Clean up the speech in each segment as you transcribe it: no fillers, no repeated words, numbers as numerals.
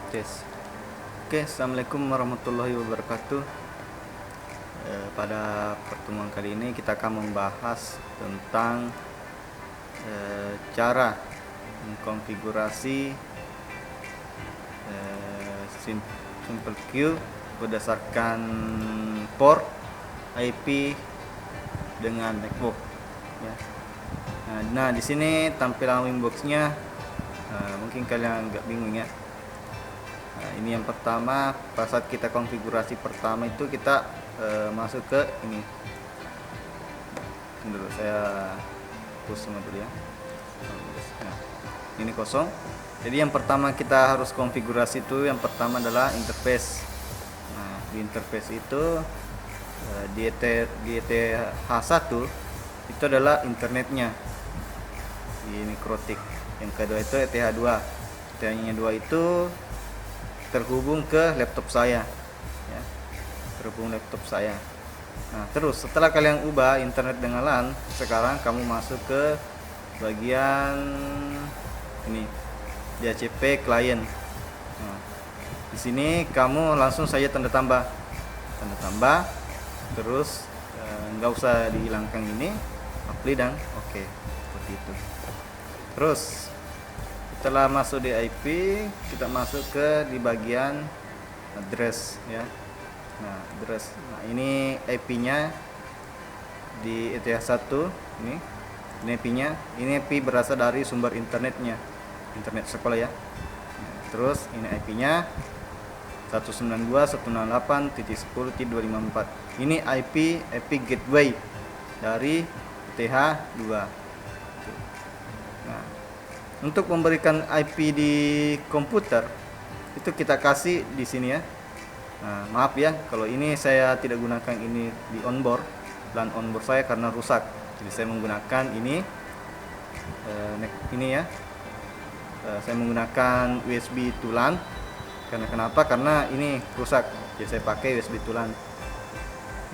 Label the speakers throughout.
Speaker 1: Tes. Oke, assalamualaikum warahmatullahi wabarakatuh. Pada pertemuan kali ini kita akan membahas tentang cara mengkonfigurasi Simple Queue berdasarkan port IP dengan network. Ya. Nah, di sini tampilan Winbox-nya mungkin kalian agak bingung ya. Nah, ini yang pertama, pada saat kita konfigurasi pertama itu kita masuk ke ini. Ini dulu saya hapus semua dulu ya. Nah, ini kosong. Jadi yang pertama kita harus konfigurasi itu yang pertama adalah interface. Nah, di interface itu di ETH1 itu adalah internetnya di Mikrotik. Yang kedua itu ETH2. ETH2 itu terhubung ke laptop saya ya, terhubung laptop saya. Nah, terus setelah kalian ubah internet dengan LAN, sekarang kamu masuk ke bagian ini DHCP client. Nah, di sini kamu langsung saja tanda tambah, terus nggak usah dihilangkan ini, apply dan oke, seperti itu. Terus setelah masuk di IP, kita masuk ke di bagian address ya. Nah, address. Nah, ini IP-nya di ETH1 ini. Ini IP-nya. Ini IP berasal dari sumber internetnya. Internet sekolah ya. Nah, terus ini IP-nya 192.168.10.254. Ini IP gateway dari ETH2. Nah, untuk memberikan IP di komputer itu kita kasih di sini ya. Nah, maaf ya kalau ini saya tidak gunakan ini di onboard, LAN onboard saya karena rusak. Jadi saya menggunakan ini ya. Saya menggunakan USB to LAN. Kenapa? Karena ini rusak. Jadi saya pakai USB to LAN.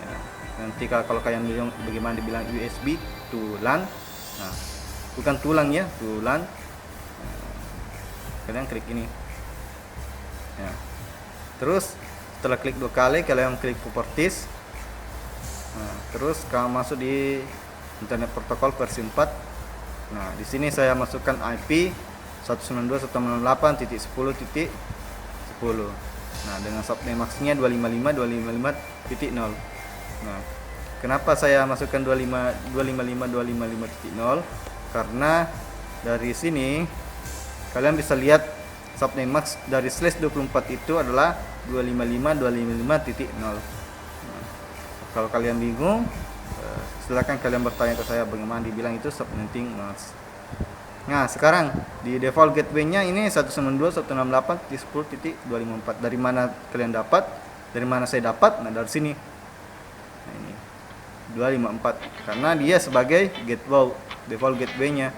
Speaker 1: Ya, nanti kalau kalian bilang bagaimana dibilang USB to LAN, nah bukan tulang ya, to LAN. Kalian klik ini ya. Terus setelah klik 2 kali kalian klik properties. Nah, terus kamu masuk di internet protokol versi 4. Nah, di sini saya masukkan IP 192.168.10.10. Nah, dengan subnet max-nya 255.255.0. Nah, kenapa saya masukkan 255.255.0? Karena dari sini kalian bisa lihat subnet max dari /24 itu adalah 255.255.0. Nah, kalau kalian bingung, silakan kalian bertanya ke saya bagaimana dibilang itu subnetting max. Nah, sekarang di default gateway-nya ini 192.168.10.254. Dari mana kalian dapat? Dari mana saya dapat? Nah, dari sini. Nah, ini 254 karena dia sebagai gateway, default gateway-nya.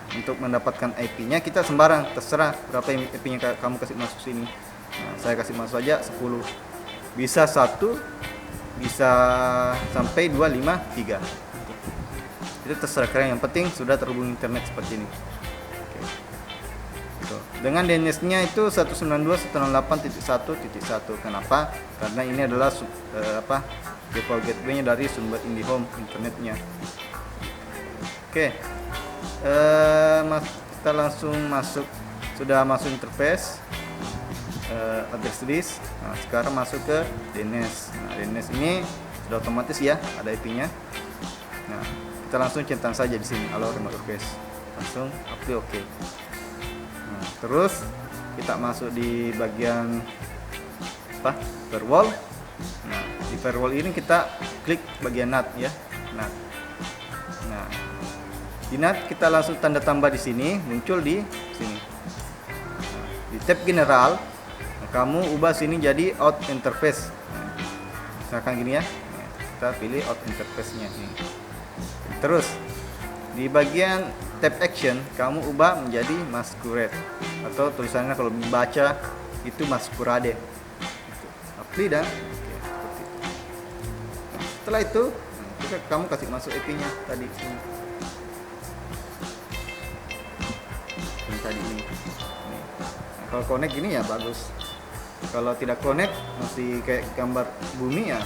Speaker 1: Untuk mendapatkan IP-nya kita sembarang, terserah berapa IP-nya kamu kasih masuk sini. Nah, saya kasih masuk saja 10. Bisa 1, bisa sampai 253. Itu terserah kalian, yang penting sudah terhubung internet seperti ini. Oke. Gitu. Dengan DNS-nya itu 192.168.1.1. Kenapa? Karena ini adalah default gateway-nya dari sumber IndiHome internetnya. Oke. Kita langsung masuk, sudah masuk interface, address list. Nah, sekarang masuk ke DNS. Nah, DNS ini sudah otomatis ya, ada IP-nya. Nah, kita langsung centang saja di sini, allow remote request, langsung apply oke. Nah, terus kita masuk di bagian firewall. Nah, di firewall ini kita klik bagian NAT ya. Nah, di NAT kita langsung tanda tambah di sini, muncul di sini. Nah, di tab general, kamu ubah sini jadi out interface. Nah, misalkan gini ya. Nah, kita pilih out interface-nya ini. Terus di bagian tab action, kamu ubah menjadi masquerade atau tulisannya kalau dibaca itu masquerade. Apply dan seperti itu. Nah, setelah itu, kamu kasih masuk IP-nya tadi ini. Tadi ini. Kalau connect gini ya bagus. Kalau tidak connect masih kayak gambar bumi ya,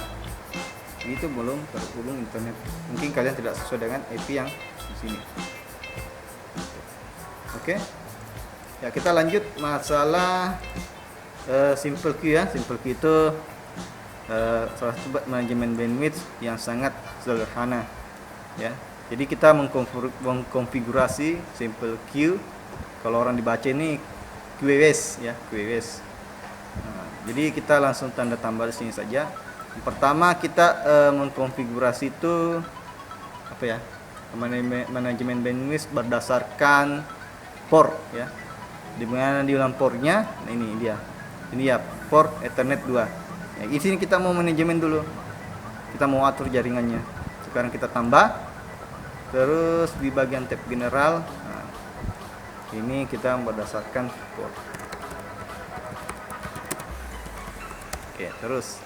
Speaker 1: itu belum terhubung internet. Mungkin kalian tidak sesuai dengan IP yang di sini. Oke. Ya, kita lanjut masalah simple queue ya. Simple queue itu salah satu manajemen bandwidth yang sangat sederhana ya. Jadi kita mengkonfigurasi simple queue. Kalau orang dibaca ini QoS ya, QoS. Nah, jadi kita langsung tanda tambah di sini saja. Yang pertama kita mengkonfigurasi itu apa ya? Manajemen bandwidth berdasarkan port ya. Di mana di dalam portnya, nah ini dia. Ini ya port Ethernet 2. Ya, di sini kita mau manajemen dulu. Kita mau atur jaringannya. Sekarang kita tambah. Terus di bagian tab general, nah, ini kita berdasarkan port. Oke, terus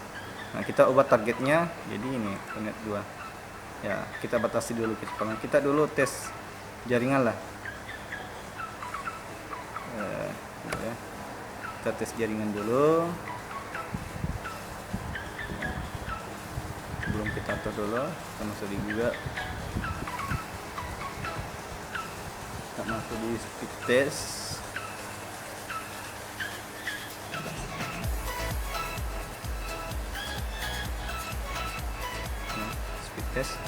Speaker 1: nah kita ubah targetnya jadi ini Ethernet 2. Ya, kita batasi dulu kecepatan. Kita dulu tes jaringan lah. Ya. Kita tes jaringan dulu. Sebelum kita atur dulu, kita masuk di juga. Kita masuk di speed test. Nah, speed test.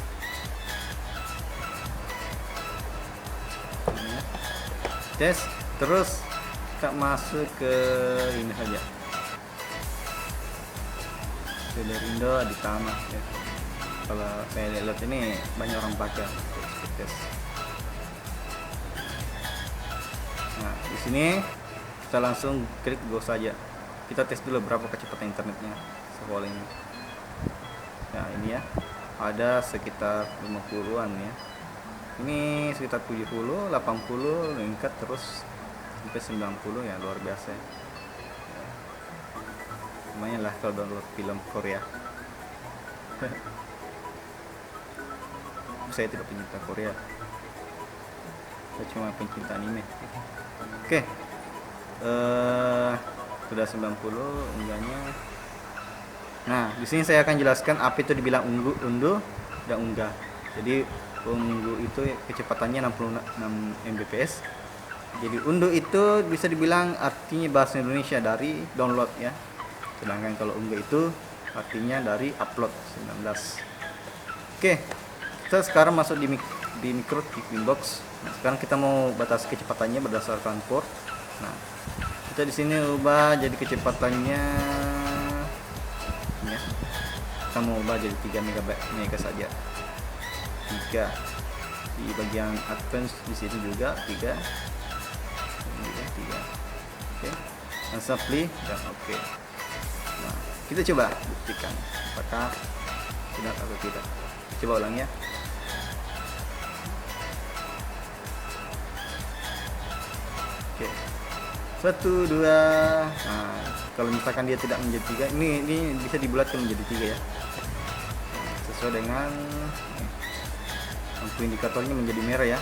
Speaker 1: Nah, tes. Terus kita masuk ke ini saja. Dari Indo di Tama ya. Kalau saya lihat ini banyak orang pakai speed test. Nah, di sini kita langsung klik go saja. Kita tes dulu berapa kecepatan internetnya sekolah ini. Nah, ini ya. Ada sekitar 50-an ya. Ini sekitar 70, 80 meningkat terus sampai 90 ya, luar biasa ya. Lumayan lah kalau download film Korea. Saya tidak pencinta Korea, saya cuma pencinta anime. Oke. Sudah 90 unggahnya. Nah, di sini saya akan jelaskan apa itu dibilang unduh dan unggah. Jadi unduh itu kecepatannya 66 Mbps. Jadi unduh itu bisa dibilang artinya bahasa Indonesia dari download ya. Sedangkan kalau unggah itu artinya dari upload 19. Oke. Kita sekarang masuk di micro box. Nah, sekarang kita mau batas kecepatannya berdasarkan port. Nah, kita di sini ubah jadi kecepatannya ya. Kita mau ubah jadi 3 mega saja. 3 di bagian advance di sini juga 3. Ini juga 3. Oke. Assembly dan oke. Nah, kita coba buktikan apakah benar atau tidak. Coba ulang ya. Oke. 1 2. Nah, kalau misalkan dia tidak menjadi 3, ini bisa dibulatkan menjadi 3 ya. Nah, sesuai dengan lampu indikatornya menjadi merah ya.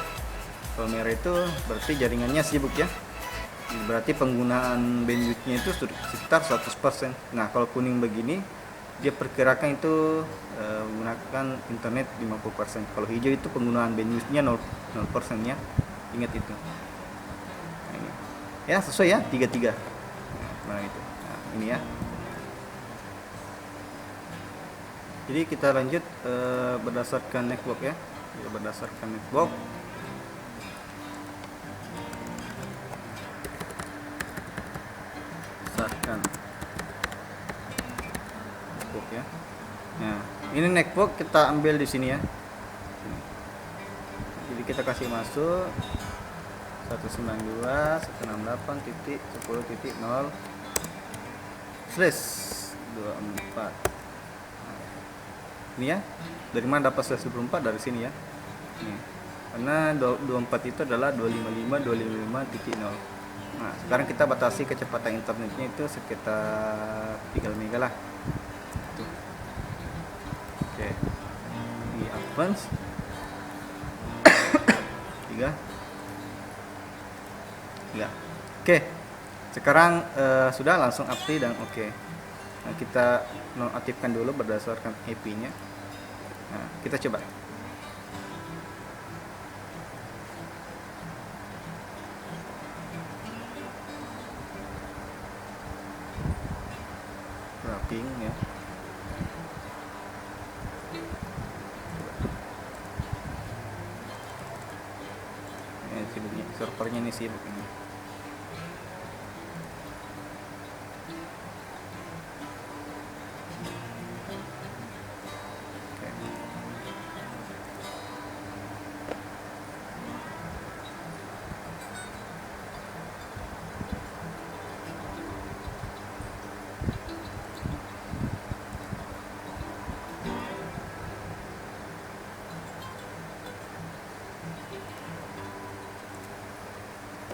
Speaker 1: Kalau merah itu berarti jaringannya sibuk ya. Berarti penggunaan bandwidthnya itu sekitar 100%. Nah, kalau kuning begini dia perkirakan itu menggunakan internet 50%. Kalau hijau itu penggunaan bandwidthnya 0% ya. Ingat itu. Nah, ini. Ya, sesuai ya 33. Nah, mana itu? Nah, ini ya. Jadi kita lanjut berdasarkan network ya. Berdasarkan network. Berdasarkan network ya. Nah, ini network kita ambil di sini ya. Jadi kita kasih masuk 192.168.0/24. Ini ya. Dari mana dapat 124? Dari sini ya. Nih. Karena 24 itu adalah 255.255.0. Nah, sekarang kita batasi kecepatan internetnya itu sekitar 3 mega lah. Tuh. Oke. Di advance 3. Oke. Sekarang sudah langsung apply dan oke. Nah, kita nonaktifkan dulu berdasarkan IP-nya. Nah, kita coba. Wrapping ya. Ini sibuknya, servernya ini sibuk ini.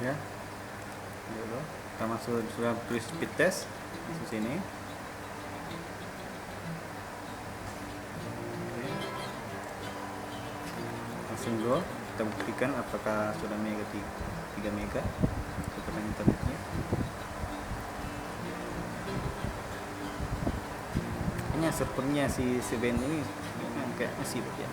Speaker 1: Ya, dulu kita masuk, sudah tulis speed test di sini. Oke. Langsung go, kita buktikan apakah sudah mega 3 mega kecepatan internetnya. Kayaknya servernya si Ben ini kayaknya sibuk ya.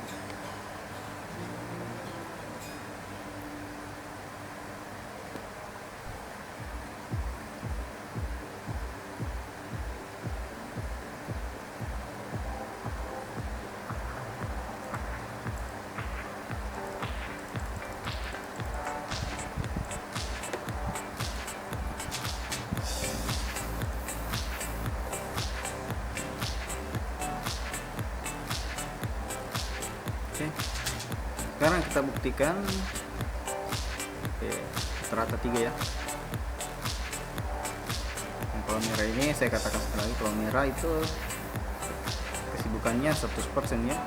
Speaker 1: Oke. Sekarang kita buktikan. Oke, rata 3 ya. Kalau merah ini saya katakan sekali lagi, kalau merah itu kesibukannya 100% ya.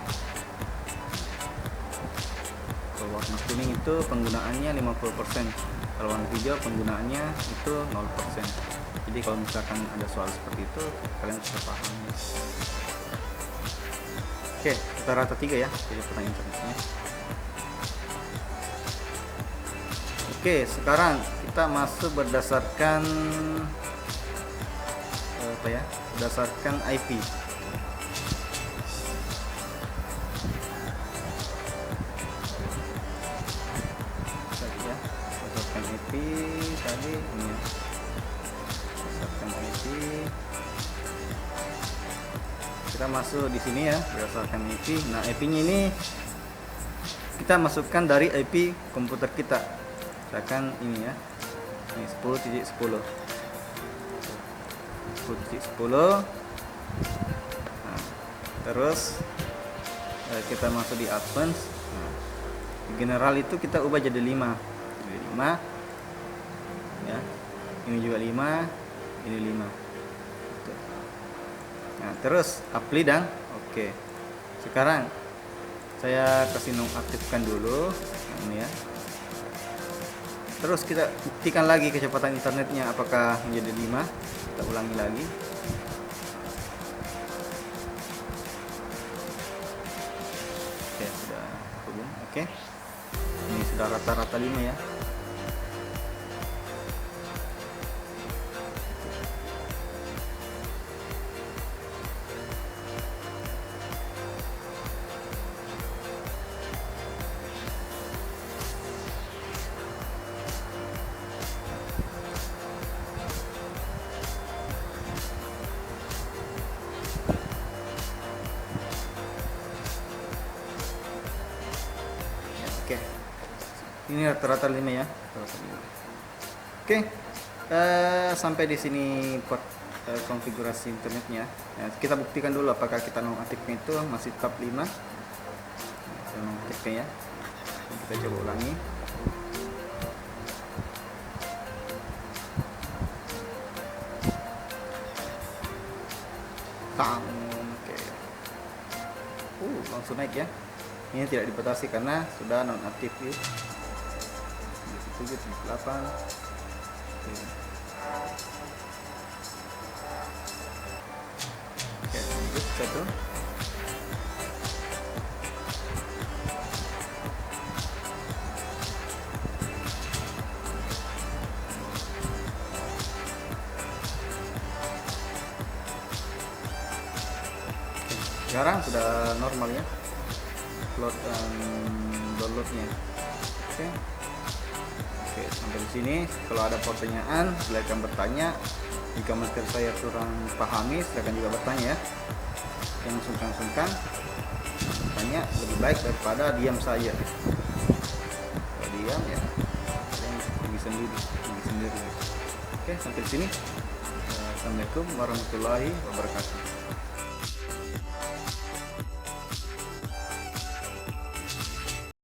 Speaker 1: Kalau warna kuning itu penggunaannya 50%, kalau warna hijau penggunaannya itu 0%. Jadi kalau misalkan ada soal seperti itu kalian bisa paham ya. Oke, kita rata 3 ya jadi pertanyaan internetnya. Oke, sekarang kita masuk berdasarkan berdasarkan IP. Ya, berdasarkan IP tadi ini ya. Berdasarkan IP. Kita masuk di sini ya, berdasarkan IP. Nah, IP-nya ini kita masukkan dari IP komputer kita. Misalkan ini ya. Ini 10.10. 10.10. Nah, terus kita masuk di advance. Nah, di general itu kita ubah jadi 5. Jadi 5. Ya. Ini juga 5, ini 5. Nah, terus apply dan oke. Sekarang saya kasih nonaktifkan dulu ini ya. Terus kita buktikan lagi kecepatan internetnya apakah menjadi 5. Kita ulangi lagi. Oke, sudah hubung. Oke. Ini sudah rata-rata 5 ya. Oke, ini rata-rata 5 ya. Oke, sampai di sini konfigurasi internetnya. Nah, kita buktikan dulu apakah kita nonaktifkan itu masih tetap 5. Saya nonaktifkan ya. Kita coba ulangi. Oke. Langsung naik ya. Ini tidak dibatasi karena sudah nonaktif ya. 7, 8. Oke, lanjut 1. sekarang sudah normal ya upload dan downloadnya. Oke. Oke, sampai di sini. Kalau ada pertanyaan silakan bertanya. Jika materi saya kurang pahami silakan juga bertanya ya. Yang sungkan-sungkan tanya, lebih baik daripada diam saja. Kalau diam ya yang pergi sendiri. Oke, sampai di sini. Assalamualaikum warahmatullahi wabarakatuh.